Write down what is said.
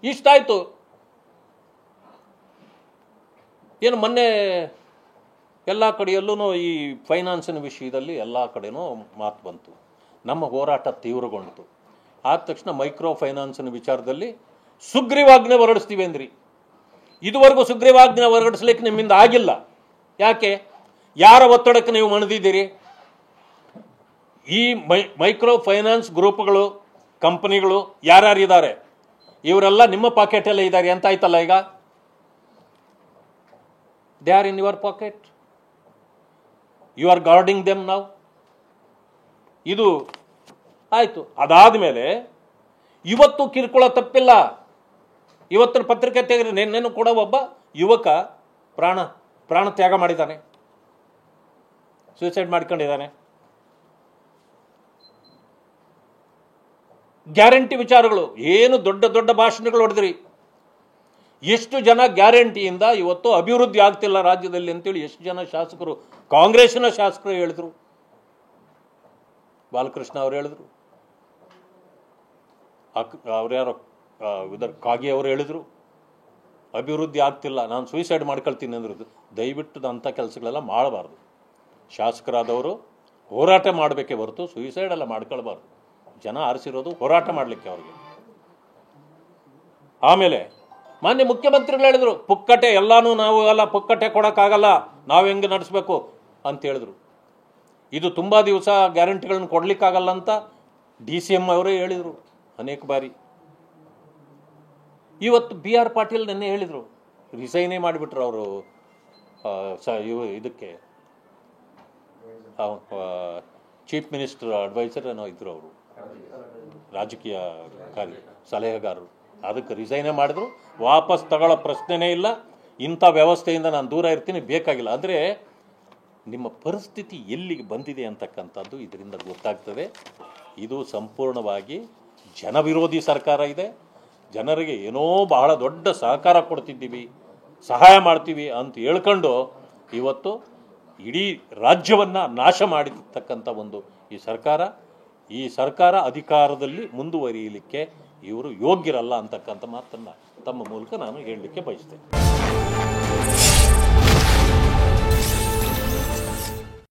ಇಷ್ಟಾಯಿತು. ಏನು ಮೊನ್ನೆ ಎಲ್ಲ ಕಡೆಯಲ್ಲೂ ಈ ಫೈನಾನ್ಸಿನ ವಿಷಯದಲ್ಲಿ ಎಲ್ಲ ಕಡೆನೂ ಮಾತು ಬಂತು. ನಮ್ಮ ಹೋರಾಟ ತೀವ್ರಗೊಂಡಿತು. ಆದ ತಕ್ಷಣ ಮೈಕ್ರೋ ಫೈನಾನ್ಸಿನ ವಿಚಾರದಲ್ಲಿ ಸುಗ್ರೀವಾಜ್ಞೆ ಹೊರಡಿಸ್ತೀವಿ ಅಂದ್ರಿ. ಇದುವರೆಗೂ ಸುಗ್ರೀವಾಜ್ಞೆ ಹೊರಡಿಸ್ಲಿಕ್ಕೆ ನಿಮ್ಮಿಂದ ಆಗಿಲ್ಲ. ಯಾಕೆ? ಯಾರ ಒತ್ತಡಕ್ಕೆ ನೀವು ಮಣಿದಿದ್ದೀರಿ? ಈ ಮೈಕ್ರೋ ಫೈನಾನ್ಸ್ ಗ್ರೂಪ್ಗಳು, ಕಂಪನಿಗಳು ಯಾರ್ಯಾರಿದ್ದಾರೆ ಇವರೆಲ್ಲ ನಿಮ್ಮ ಪಾಕೆಟಲ್ಲೇ ಇದ್ದಾರೆ ಅಂತ ಆಯ್ತಲ್ಲ. ಈಗ they are in your pocket, you are guarding them ನಾವು. ಇದು ಆಯಿತು. ಅದಾದಮೇಲೆ ಇವತ್ತು ಕಿರುಕುಳ ತಪ್ಪಿಲ್ಲ. ಇವತ್ತಿನ ಪತ್ರಿಕೆ ತೆಗೆದ್ರೆ ನಿನ್ನೆನೂ ಕೂಡ ಒಬ್ಬ ಯುವಕ ಪ್ರಾಣ ತ್ಯಾಗ ಮಾಡಿದ್ದಾನೆ, ಸೂಸೈಡ್ ಮಾಡ್ಕೊಂಡಿದ್ದಾನೆ. ಗ್ಯಾರಂಟಿ ವಿಚಾರಗಳು ಏನು ದೊಡ್ಡ ದೊಡ್ಡ ಭಾಷಣಗಳು ಹೊಡೆದ್ರಿ. ಎಷ್ಟು ಜನ ಗ್ಯಾರಂಟಿಯಿಂದ ಇವತ್ತು ಅಭಿವೃದ್ಧಿ ಆಗ್ತಿಲ್ಲ ರಾಜ್ಯದಲ್ಲಿ ಅಂತೇಳಿ ಎಷ್ಟು ಜನ ಶಾಸಕರು, ಕಾಂಗ್ರೆಸ್ಸಿನ ಶಾಸಕರು ಹೇಳಿದ್ರು. ಬಾಲಕೃಷ್ಣ ಅವರು ಹೇಳಿದ್ರು, ಅವ್ರ್ಯಾರೋ ಕಾಗಿ ಅವರು ಹೇಳಿದ್ರು ಅಭಿವೃದ್ಧಿ ಆಗ್ತಿಲ್ಲ, ನಾನು ಸೂಸೈಡ್ ಮಾಡ್ಕೊಳ್ತೀನಿ ಅಂದ್ರದ್ದು. ದಯವಿಟ್ಟು ಅಂಥ ಕೆಲಸಗಳೆಲ್ಲ ಮಾಡಬಾರ್ದು. ಶಾಸಕರಾದವರು ಹೋರಾಟ ಮಾಡಬೇಕೇ ಹೊರತು ಸೂಸೈಡ್ ಎಲ್ಲ ಮಾಡ್ಕೊಳ್ಬಾರ್ದು. ಜನ ಆರಿಸಿರೋದು ಹೋರಾಟ ಮಾಡಲಿಕ್ಕೆ ಅವ್ರಿಗೆ. ಆಮೇಲೆ ಮಾನ್ಯ ಮುಖ್ಯಮಂತ್ರಿಗಳು ಹೇಳಿದ್ರು, ಪುಕ್ಕಟೆ ಎಲ್ಲಾನು ನಾವು ಎಲ್ಲ ಪುಕ್ಕಟೆ ಕೊಡೋಕ್ಕಾಗಲ್ಲ, ನಾವು ಹೆಂಗೆ ನಡೆಸಬೇಕು ಅಂತ ಹೇಳಿದ್ರು. ಇದು ತುಂಬ ದಿವಸ ಗ್ಯಾರಂಟಿಗಳನ್ನು ಕೊಡ್ಲಿಕ್ಕಾಗಲ್ಲ ಅಂತ DCM ಅವರೇ ಹೇಳಿದರು ಅನೇಕ ಬಾರಿ. ಇವತ್ತು BR ಪಾಟೀಲ್ ನೆನ್ನೆ ಹೇಳಿದರು, ರಿಸೈನೇ ಮಾಡಿಬಿಟ್ರು ಅವರು. ಇದಕ್ಕೆ ಚೀಫ್ ಮಿನಿಸ್ಟರ್ ಅಡ್ವೈಸರ್ ಏನೋ ಇದ್ರು ಅವರು, ರಾಜಕೀಯ ಸಲಹೆಗಾರರು. ಅದಕ್ಕೆ ರಿಸೈನೇ ಮಾಡಿದ್ರು. ವಾಪಸ್ ತಗೊಳ್ಳೋ ಪ್ರಶ್ನೆನೇ ಇಲ್ಲ. ಇಂಥ ವ್ಯವಸ್ಥೆಯಿಂದ ನಾನು ದೂರ ಇರ್ತೀನಿ, ಬೇಕಾಗಿಲ್ಲ. ಅಂದರೆ ನಿಮ್ಮ ಪರಿಸ್ಥಿತಿ ಎಲ್ಲಿಗೆ ಬಂದಿದೆ ಅಂತಕ್ಕಂಥದ್ದು ಇದರಿಂದ ಗೊತ್ತಾಗ್ತದೆ. ಇದು ಸಂಪೂರ್ಣವಾಗಿ ಜನವಿರೋಧಿ ಸರ್ಕಾರ ಇದೆ. ಜನರಿಗೆ ಏನೋ ಬಹಳ ದೊಡ್ಡ ಸಹಕಾರ ಕೊಡ್ತಿದ್ದೀವಿ, ಸಹಾಯ ಮಾಡ್ತೀವಿ ಅಂತ ಹೇಳ್ಕೊಂಡು ಇವತ್ತು ಇಡೀ ರಾಜ್ಯವನ್ನು ನಾಶ ಮಾಡಿರ್ತಕ್ಕಂಥ ಒಂದು ಈ ಸರ್ಕಾರ ಅಧಿಕಾರದಲ್ಲಿ ಮುಂದುವರಿಯಲಿಕ್ಕೆ ಇವರು ಯೋಗ್ಯರಲ್ಲ ಅಂತಕ್ಕಂಥ ಮಾತನ್ನು ತಮ್ಮ ಮೂಲಕ ನಾನು ಹೇಳಲಿಕ್ಕೆ ಬಯಸ್ತೇನೆ.